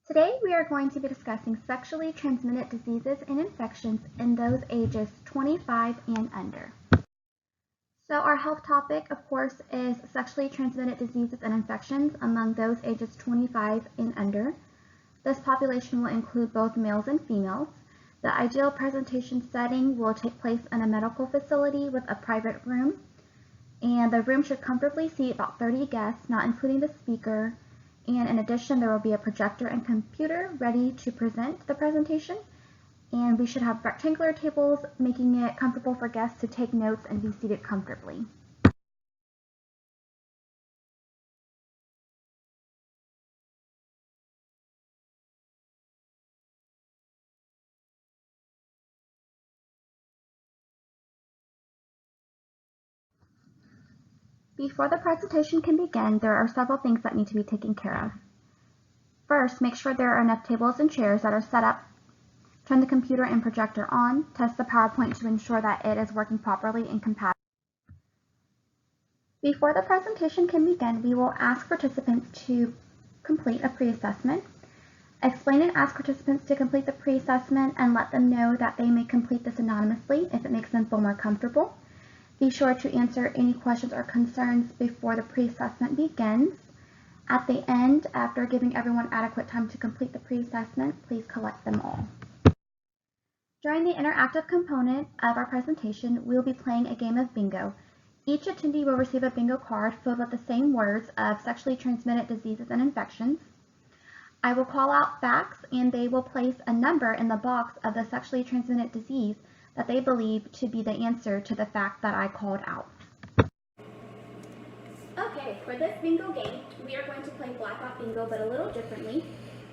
Today we are going to be discussing sexually transmitted diseases and infections in those ages 25 and under. So our health topic, of course, is sexually transmitted diseases and infections among those ages 25 and under. This population will include both males and females. The ideal presentation setting will take place in a medical facility with a private room, and the room should comfortably seat about 30 guests, not including the speaker. And in addition, there will be a projector and computer ready to present the presentation. And we should have rectangular tables, making it comfortable for guests to take notes and be seated comfortably. Before the presentation can begin, there are several things that need to be taken care of. First, make sure there are enough tables and chairs that are set up. Turn the computer and projector on. Test the PowerPoint to ensure that it is working properly and compatible. Before the presentation can begin, we will ask participants to complete a pre-assessment. Explain and ask participants to complete the pre-assessment and let them know that they may complete this anonymously if it makes them feel more comfortable. Be sure to answer any questions or concerns before the pre-assessment begins. At the end, after giving everyone adequate time to complete the pre-assessment, please collect them all. During the interactive component of our presentation, we will be playing a game of bingo. Each attendee will receive a bingo card filled with the same words of sexually transmitted diseases and infections. I will call out facts, and they will place a number in the box of the sexually transmitted disease that they believe to be the answer to the fact that I called out. Okay, for this bingo game, we are going to play blackout bingo, but a little differently.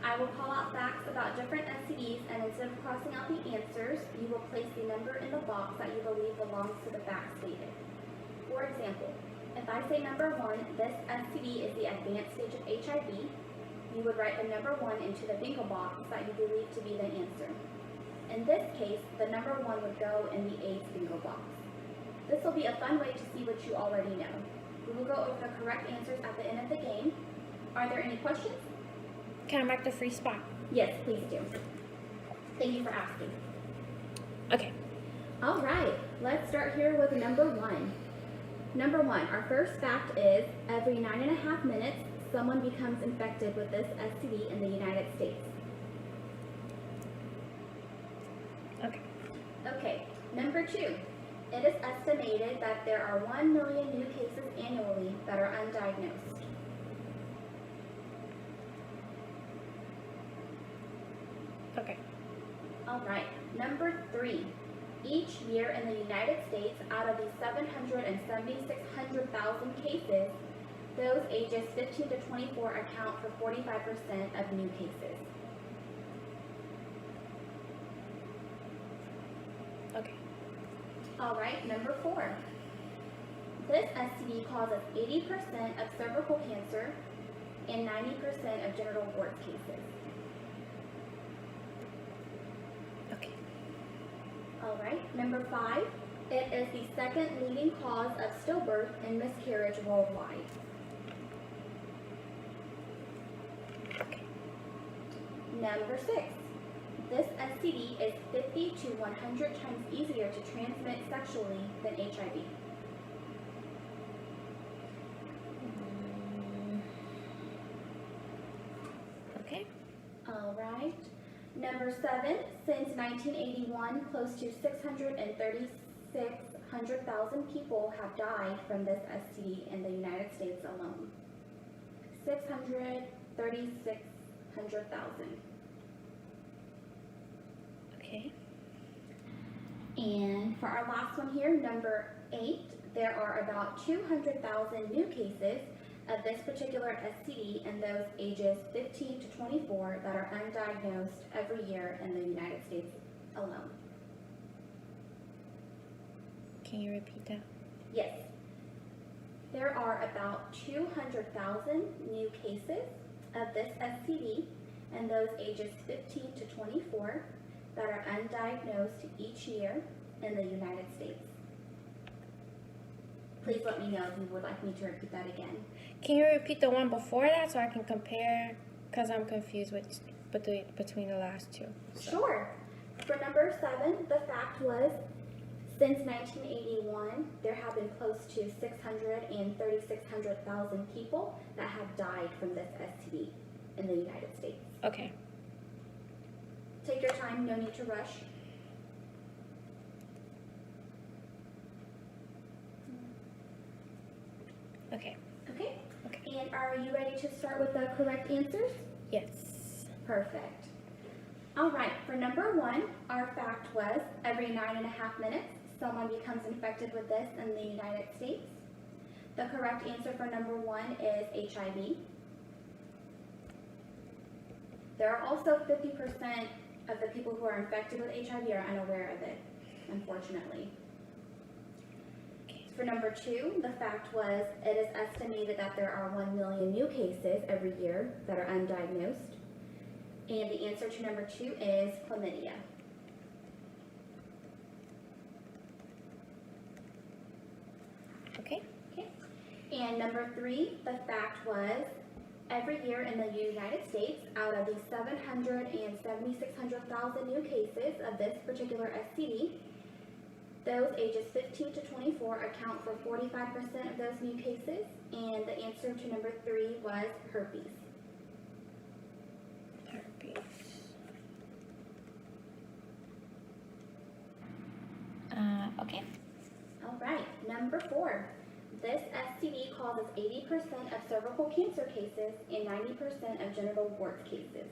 I will call out facts about different STDs, and instead of crossing out the answers, you will place the number in the box that you believe belongs to the fact stated. For example, if I say number 1, this STD is the advanced stage of HIV, you would write the number 1 into the bingo box that you believe to be the answer. In this case, the number 1 would go in the AIDS bingo box. This will be a fun way to see what you already know. We will go over the correct answers at the end of the game. Are there any questions? Can I mark the free spot? Yes, please do. Thank you for asking. Okay. All right, let's start here with number 1. Number 1, our first fact is every 9.5 minutes, someone becomes infected with this STD in the United States. Okay. Okay, number 2, it is estimated that there are 1 million new cases annually that are undiagnosed. Okay. All right, number 3, each year in the United States, out of the 776,000 cases, those ages 15 to 24 account for 45% of new cases. Okay. All right, number 4. This STD causes 80% of cervical cancer and 90% of genital warts cases. Okay. All right, number 5. It is the second leading cause of stillbirth and miscarriage worldwide. Okay. Number 6. This STD is 50 to 100 times easier to transmit sexually than HIV. Okay. All right. Number 7, since 1981, close to 636,000 people have died from this STD in the United States alone. 636,000. Okay. And for our last one here, number 8, there are about 200,000 new cases of this particular STD in those ages 15 to 24 that are undiagnosed every year in the United States alone. Can you repeat that? Yes. There are about 200,000 new cases of this STD in those ages 15 to 24 that are undiagnosed each year in the United States. Please let me know if you would like me to repeat that again. Can you repeat the one before that so I can compare Because I'm confused with between the last two. So. Sure. For number 7, the fact was, since 1981, there have been close to 600,000 people that have died from this STD in the United States. Okay. Take your time, no need to rush. Okay. Okay? Okay. And are you ready to start with the correct answers? Yes. Perfect. All right, for number 1, our fact was every 9.5 minutes, someone becomes infected with this in the United States. The correct answer for number 1 is HIV. There are also 50% of the people who are infected with HIV are unaware of it, unfortunately. For number 2, the fact was it is estimated that there are 1 million new cases every year that are undiagnosed. And the answer to number 2 is chlamydia. Okay. Okay. And number 3, the fact was every year in the United States, out of the 700,000 new cases of this particular STD, those ages 15 to 24 account for 45% of those new cases, and the answer to number 3 was herpes. Herpes. Okay. All right, number 4. This STD causes 80% of cervical cancer cases and 90% of genital warts cases.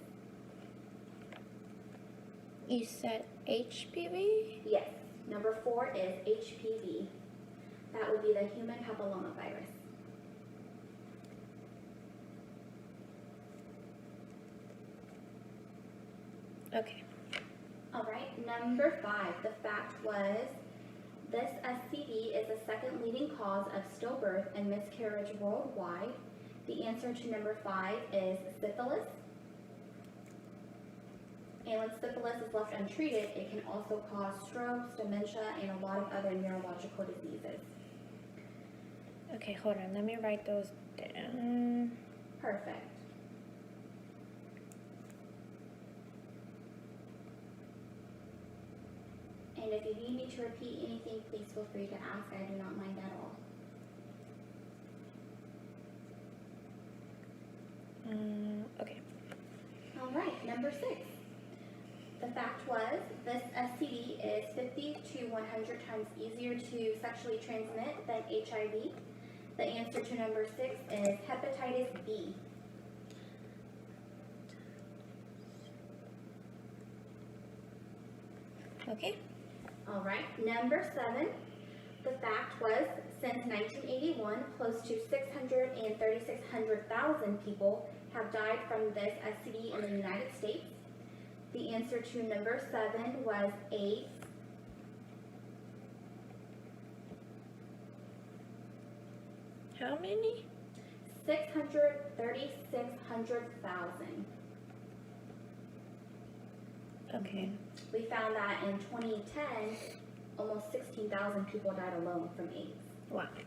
You said HPV? Yes. Number 4 is HPV. That would be the human papillomavirus. Okay. All right, number 5, the fact was this STD is the second leading cause of stillbirth and miscarriage worldwide. The answer to number 5 is syphilis. And when syphilis is left untreated, it can also cause strokes, dementia, and a lot of other neurological diseases. Okay, hold on. Let me write those down. Perfect. And if you need me to repeat anything, please feel free to ask. I do not mind at all. Okay. All right, number 6. The fact was this STD is 50 to 100 times easier to sexually transmit than HIV. The answer to number 6 is hepatitis B. Okay. All right, number 7. The fact was since 1981, close to 600,000 people have died from this STD in the United States. The answer to number 7 was AIDS. How many? 600,000. Okay. We found that in 2010, almost 16,000 people died alone from AIDS. Wow. Yeah,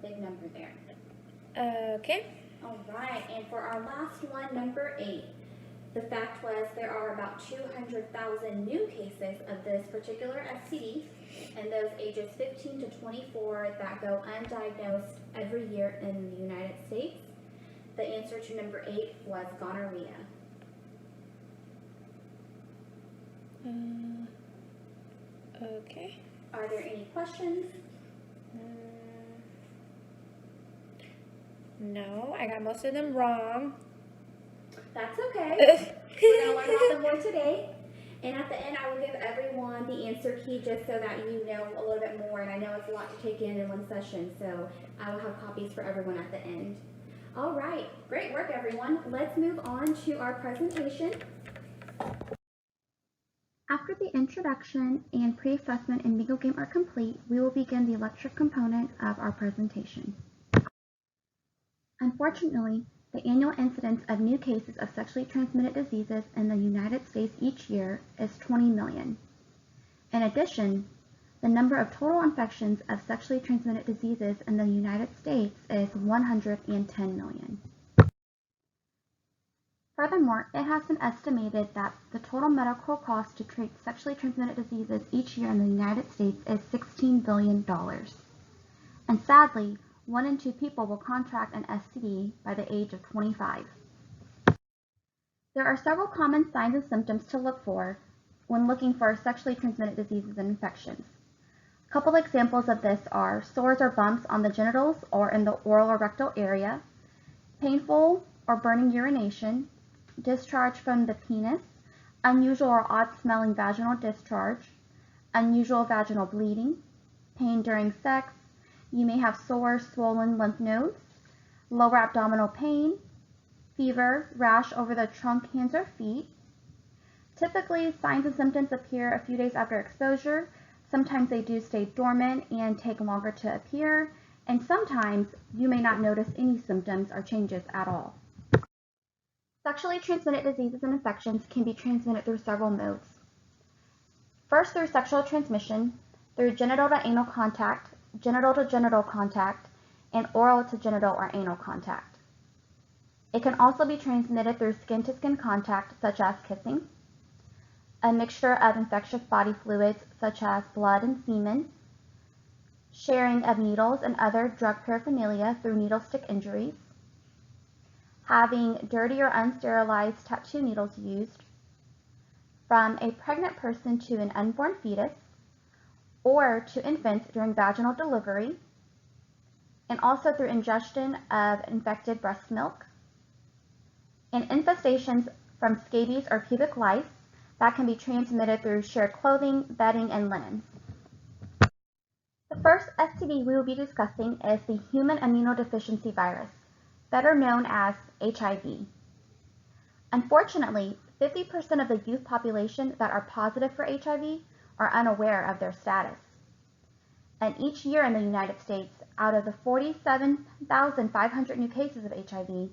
big number there. Okay. All right, and for our last one, number 8. The fact was there are about 200,000 new cases of this particular STD, and those ages 15 to 24 that go undiagnosed every year in the United States. The answer to number 8 was gonorrhea. Okay. Are there any questions? No, I got most of them wrong. That's okay. We're going to learn about them more today. And at the end, I will give everyone the answer key just so that you know a little bit more. And I know it's a lot to take in one session, so I will have copies for everyone at the end. All right, great work, everyone. Let's move on to our presentation. After the introduction and pre-assessment and bingo game are complete, we will begin the lecture component of our presentation. Unfortunately, the annual incidence of new cases of sexually transmitted diseases in the United States each year is 20 million. In addition, the number of total infections of sexually transmitted diseases in the United States is 110 million. Furthermore, it has been estimated that the total medical cost to treat sexually transmitted diseases each year in the United States is $16 billion. And sadly, 1 in 2 people will contract an STD by the age of 25. There are several common signs and symptoms to look for when looking for sexually transmitted diseases and infections. A couple examples of this are sores or bumps on the genitals or in the oral or rectal area, painful or burning urination, discharge from the penis, unusual or odd-smelling vaginal discharge, unusual vaginal bleeding, pain during sex. You may have sore, swollen lymph nodes, lower abdominal pain, fever, rash over the trunk, hands, or feet. Typically, signs and symptoms appear a few days after exposure. Sometimes they do stay dormant and take longer to appear, and sometimes you may not notice any symptoms or changes at all. Sexually transmitted diseases and infections can be transmitted through several modes. First, through sexual transmission, through genital to anal contact, genital to genital contact, and oral to genital or anal contact. It can also be transmitted through skin-to-skin contact, such as kissing, a mixture of infectious body fluids, such as blood and semen, sharing of needles and other drug paraphernalia through needle stick injuries, having dirty or unsterilized tattoo needles used, from a pregnant person to an unborn fetus, or to infants during vaginal delivery, and also through ingestion of infected breast milk, and infestations from scabies or pubic lice that can be transmitted through shared clothing, bedding, and linens. The first STD we will be discussing is the human immunodeficiency virus, better known as HIV. Unfortunately, 50% of the youth population that are positive for HIV are unaware of their status. And each year in the United States, out of the 47,500 new cases of HIV,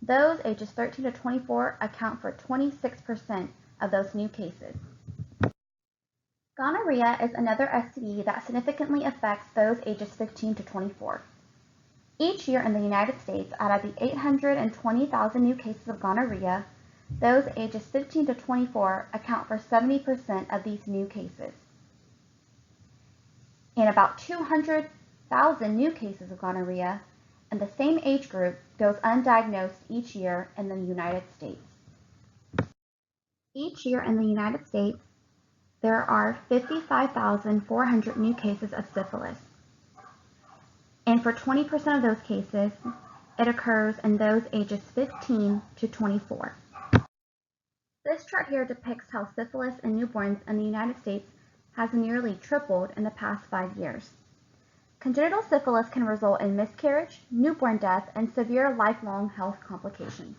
those ages 13 to 24 account for 26% of those new cases. Gonorrhea is another STD that significantly affects those ages 15 to 24. Each year in the United States, out of the 820,000 new cases of gonorrhea, those ages 15 to 24 account for 70% of these new cases. And about 200,000 new cases of gonorrhea in the same age group goes undiagnosed each year in the United States. Each year in the United States, there are 55,400 new cases of syphilis. And for 20% of those cases, it occurs in those ages 15 to 24. This chart here depicts how syphilis in newborns in the United States has nearly tripled in the past 5 years. Congenital syphilis can result in miscarriage, newborn death, and severe lifelong health complications.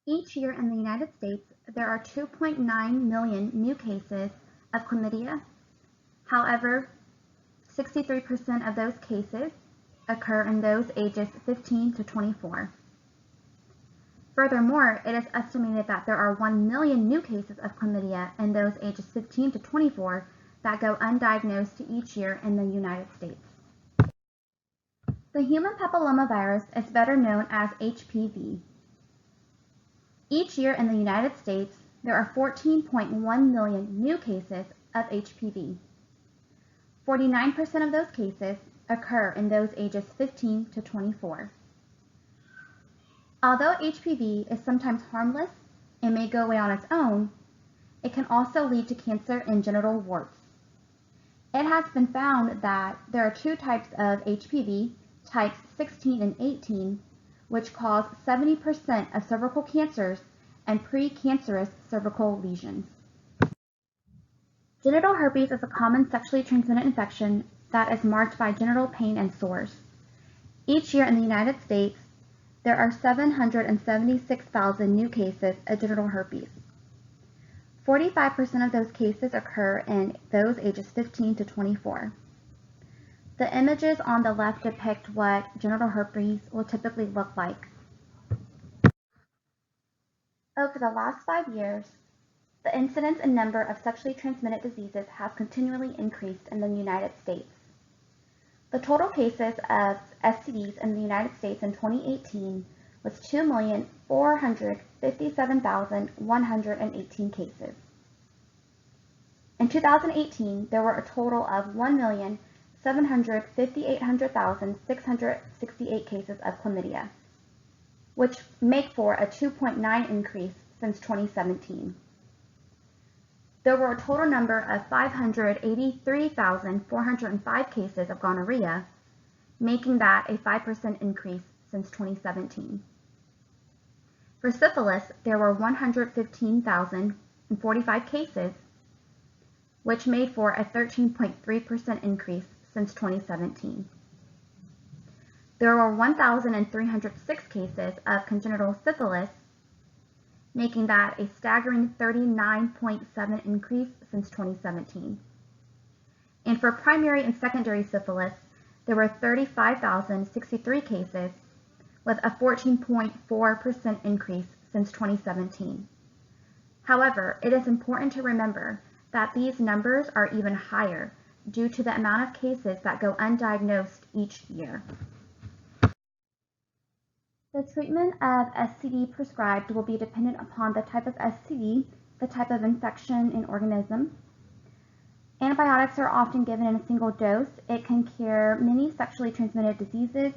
Each year in the United States, there are 2.9 million new cases of chlamydia. However, 63% of those cases occur in those ages 15 to 24. Furthermore, it is estimated that there are 1 million new cases of chlamydia in those ages 15 to 24 that go undiagnosed each year in the United States. The human papillomavirus is better known as HPV. Each year in the United States, there are 14.1 million new cases of HPV. 49% of those cases occur in those ages 15 to 24. Although HPV is sometimes harmless and may go away on its own, it can also lead to cancer and genital warts. It has been found that there are 2 types of HPV, types 16 and 18, which cause 70% of cervical cancers and precancerous cervical lesions. Genital herpes is a common sexually transmitted infection that is marked by genital pain and sores. Each year in the United States, there are 776,000 new cases of genital herpes. 45% of those cases occur in those ages 15 to 24. The images on the left depict what genital herpes will typically look like. Over the last 5 years, the incidence and number of sexually transmitted diseases have continually increased in the United States. The total cases of STDs in the United States in 2018 was 2,457,118 cases. In 2018, there were a total of 1,758,668 cases of chlamydia, which make for a 2.9 increase since 2017. There were a total number of 583,405 cases of gonorrhea, making that a 5% increase since 2017. For syphilis, there were 115,045 cases, which made for a 13.3% increase since 2017. There were 1,306 cases of congenital syphilis, making that a staggering 39.7% increase since 2017. And for primary and secondary syphilis, there were 35,063 cases, with a 14.4% increase since 2017. However, it is important to remember that these numbers are even higher due to the amount of cases that go undiagnosed each year. The treatment of STD prescribed will be dependent upon the type of STD, the type of infection and organism. Antibiotics are often given in a single dose. It can cure many sexually transmitted diseases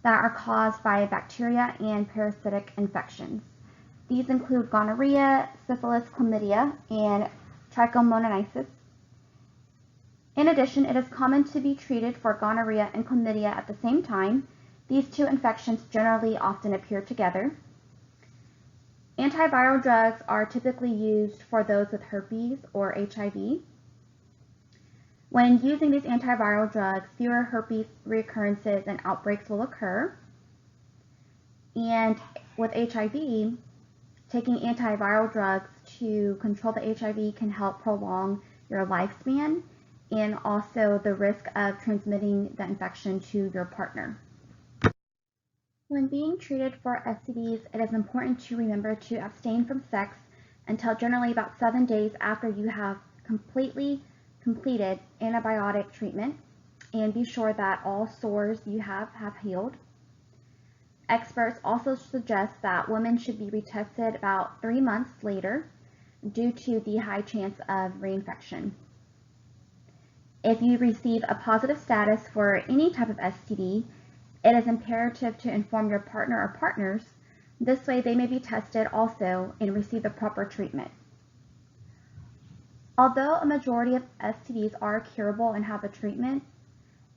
that are caused by bacteria and parasitic infections. These include gonorrhea, syphilis, chlamydia, and trichomoniasis. In addition, it is common to be treated for gonorrhea and chlamydia at the same time. These two infections generally often appear together. Antiviral drugs are typically used for those with herpes or HIV. When using these antiviral drugs, fewer herpes reoccurrences and outbreaks will occur. And with HIV, taking antiviral drugs to control the HIV can help prolong your lifespan and also the risk of transmitting the infection to your partner. When being treated for STDs, it is important to remember to abstain from sex until generally about 7 days after you have completed antibiotic treatment, and be sure that all sores you have healed. Experts also suggest that women should be retested about 3 months later due to the high chance of reinfection. If you receive a positive status for any type of STD, it is imperative to inform your partner or partners. This way they may be tested also and receive the proper treatment. Although a majority of STDs are curable and have a treatment,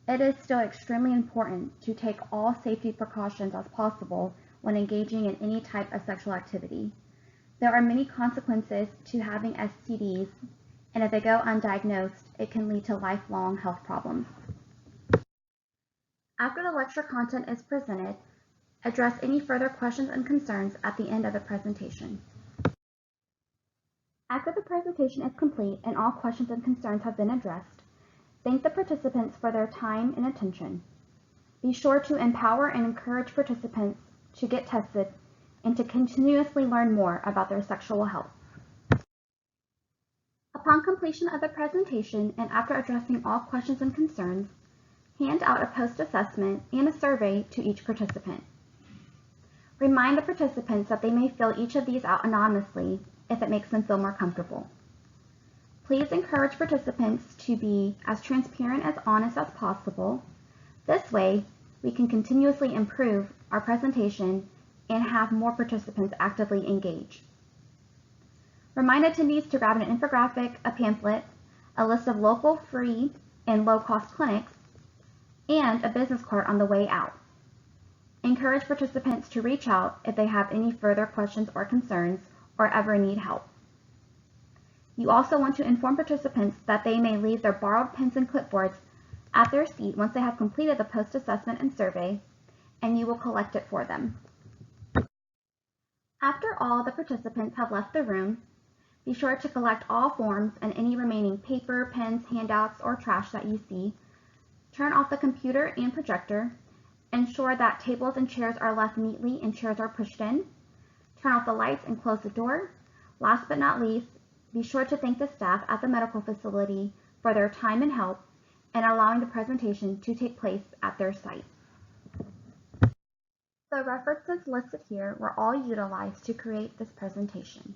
it is still extremely important to take all safety precautions as possible when engaging in any type of sexual activity. There are many consequences to having STDs, and if they go undiagnosed, it can lead to lifelong health problems. After the lecture content is presented, address any further questions and concerns at the end of the presentation. After the presentation is complete and all questions and concerns have been addressed, thank the participants for their time and attention. Be sure to empower and encourage participants to get tested and to continuously learn more about their sexual health. Upon completion of the presentation and after addressing all questions and concerns, hand out a post-assessment and a survey to each participant. Remind the participants that they may fill each of these out anonymously if it makes them feel more comfortable. Please encourage participants to be as transparent as honest as possible. This way, we can continuously improve our presentation and have more participants actively engage. Remind attendees to grab an infographic, a pamphlet, a list of local free and low-cost clinics, and a business card on the way out. Encourage participants to reach out if they have any further questions or concerns or ever need help. You also want to inform participants that they may leave their borrowed pens and clipboards at their seat once they have completed the post-assessment and survey, and you will collect it for them. After all the participants have left the room, be sure to collect all forms and any remaining paper, pens, handouts, or trash that you see. Turn off the computer and projector. Ensure that tables and chairs are left neatly and chairs are pushed in. Turn off the lights and close the door. Last but not least, be sure to thank the staff at the medical facility for their time and help and allowing the presentation to take place at their site. The references listed here were all utilized to create this presentation.